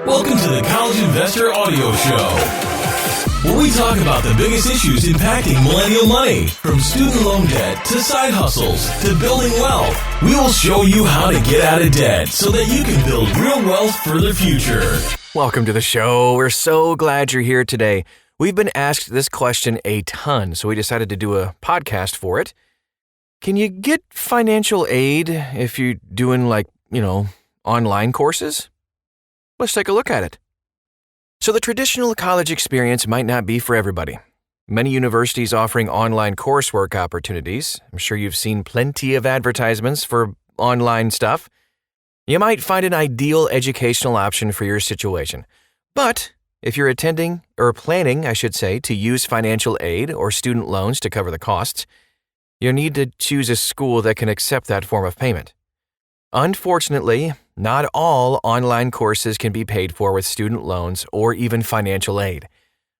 Welcome to the College Investor Audio Show, where we talk about the biggest issues impacting millennial money, from student loan debt to side hustles to building wealth. We will show you how to get out of debt so that you can build real wealth for the future. Welcome to the show. We're so glad you're here today. We've been asked this question a ton, so we decided to do a podcast for it. Can you get financial aid if you're doing online courses? Let's take a look at it. So the traditional college experience might not be for everybody. Many universities offering online coursework opportunities. I'm sure you've seen plenty of advertisements for online stuff. You might find an ideal educational option for your situation. But if you're planning, to use financial aid or student loans to cover the costs, you need to choose a school that can accept that form of payment. Unfortunately, not all online courses can be paid for with student loans or even financial aid.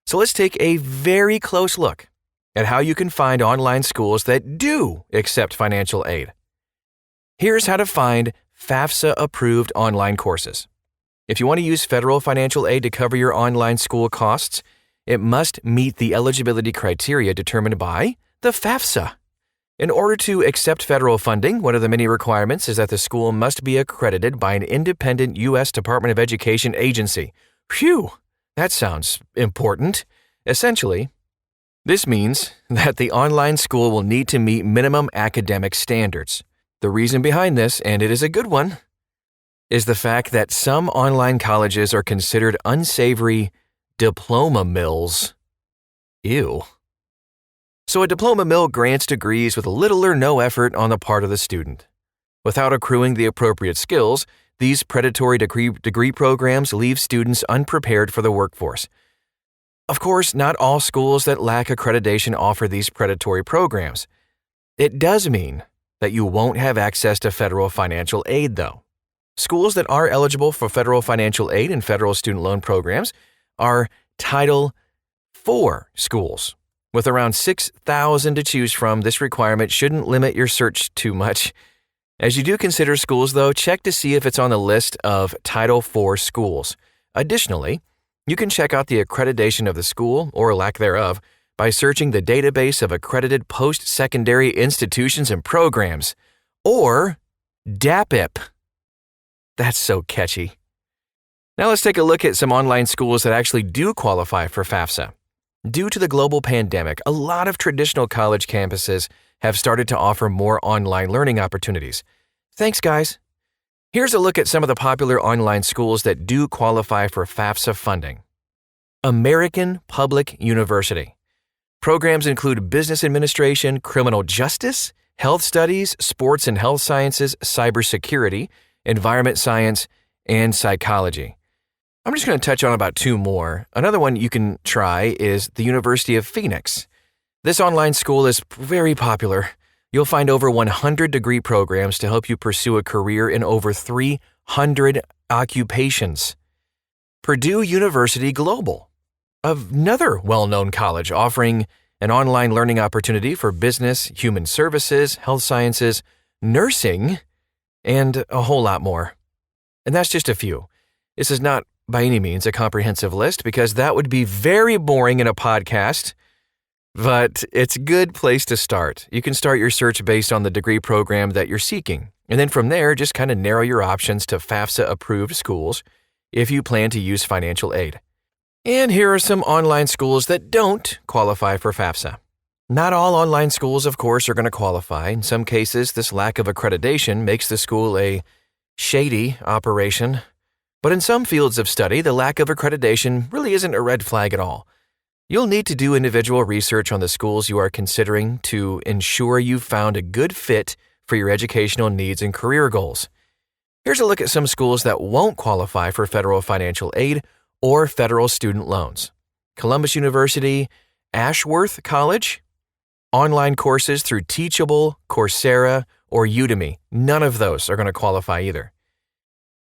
So let's take a very close look at how you can find online schools that do accept financial aid. Here's how to find FAFSA-approved online courses. If you want to use federal financial aid to cover your online school costs, it must meet the eligibility criteria determined by the FAFSA. In order to accept federal funding, one of the many requirements is that the school must be accredited by an independent U.S. Department of Education agency. Phew, that sounds important. Essentially, this means that the online school will need to meet minimum academic standards. The reason behind this, and it is a good one, is the fact that some online colleges are considered unsavory diploma mills. Ew. So a diploma mill grants degrees with little or no effort on the part of the student. Without accruing the appropriate skills, these predatory degree programs leave students unprepared for the workforce. Of course, not all schools that lack accreditation offer these predatory programs. It does mean that you won't have access to federal financial aid, though. Schools that are eligible for federal financial aid and federal student loan programs are Title IV schools. With around 6,000 to choose from, this requirement shouldn't limit your search too much. As you do consider schools, though, check to see if it's on the list of Title IV schools. Additionally, you can check out the accreditation of the school, or lack thereof, by searching the database of accredited post-secondary institutions and programs, or DAPIP. That's so catchy. Now let's take a look at some online schools that actually do qualify for FAFSA. Due to the global pandemic, a lot of traditional college campuses have started to offer more online learning opportunities. Thanks, guys. Here's a look at some of the popular online schools that do qualify for FAFSA funding. American Public University. Programs include business administration, criminal justice, health studies, sports and health sciences, cybersecurity, environment science, and psychology. I'm just going to touch on about two more. Another one you can try is the University of Phoenix. This online school is very popular. You'll find over 100 degree programs to help you pursue a career in over 300 occupations. Purdue University Global, another well-known college offering an online learning opportunity for business, human services, health sciences, nursing, and a whole lot more. And that's just a few. This is not by any means a comprehensive list, because that would be very boring in a podcast, but it's a good place to start. You can start your search based on the degree program that you're seeking, and then from there, just kind of narrow your options to FAFSA-approved schools if you plan to use financial aid. And here are some online schools that don't qualify for FAFSA. Not all online schools, of course, are going to qualify. In some cases, this lack of accreditation makes the school a shady operation. But in some fields of study, the lack of accreditation really isn't a red flag at all. You'll need to do individual research on the schools you are considering to ensure you've found a good fit for your educational needs and career goals. Here's a look at some schools that won't qualify for federal financial aid or federal student loans. Columbus University, Ashworth College, online courses through Teachable, Coursera, or Udemy. None of those are going to qualify either.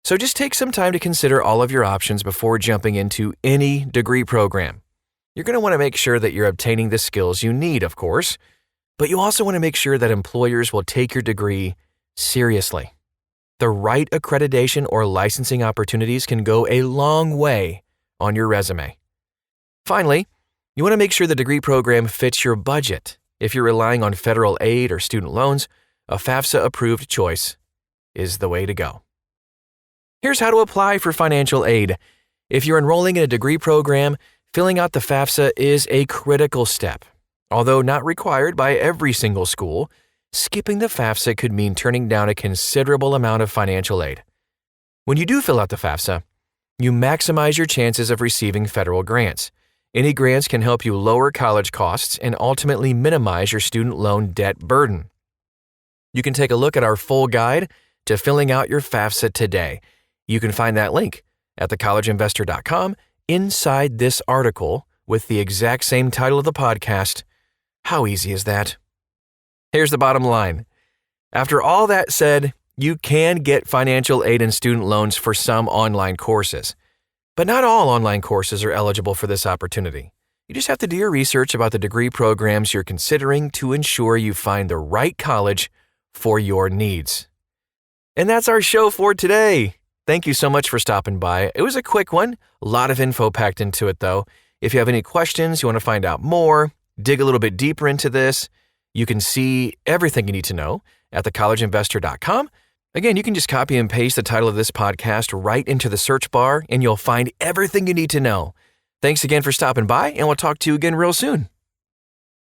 So just take some time to consider all of your options before jumping into any degree program. You're going to want to make sure that you're obtaining the skills you need, of course, but you also want to make sure that employers will take your degree seriously. The right accreditation or licensing opportunities can go a long way on your resume. Finally, you want to make sure the degree program fits your budget. If you're relying on federal aid or student loans, a FAFSA-approved choice is the way to go. Here's how to apply for financial aid. If you're enrolling in a degree program, filling out the FAFSA is a critical step. Although not required by every single school, skipping the FAFSA could mean turning down a considerable amount of financial aid. When you do fill out the FAFSA, you maximize your chances of receiving federal grants. Any grants can help you lower college costs and ultimately minimize your student loan debt burden. You can take a look at our full guide to filling out your FAFSA today. You can find that link at thecollegeinvestor.com inside this article with the exact same title of the podcast. How easy is that? Here's the bottom line. After all that said, you can get financial aid and student loans for some online courses. But not all online courses are eligible for this opportunity. You just have to do your research about the degree programs you're considering to ensure you find the right college for your needs. And that's our show for today. Thank you so much for stopping by. It was a quick one. A lot of info packed into it, though. If you have any questions, you want to find out more, dig a little bit deeper into this, you can see everything you need to know at thecollegeinvestor.com. Again, you can just copy and paste the title of this podcast right into the search bar, and you'll find everything you need to know. Thanks again for stopping by, and we'll talk to you again real soon.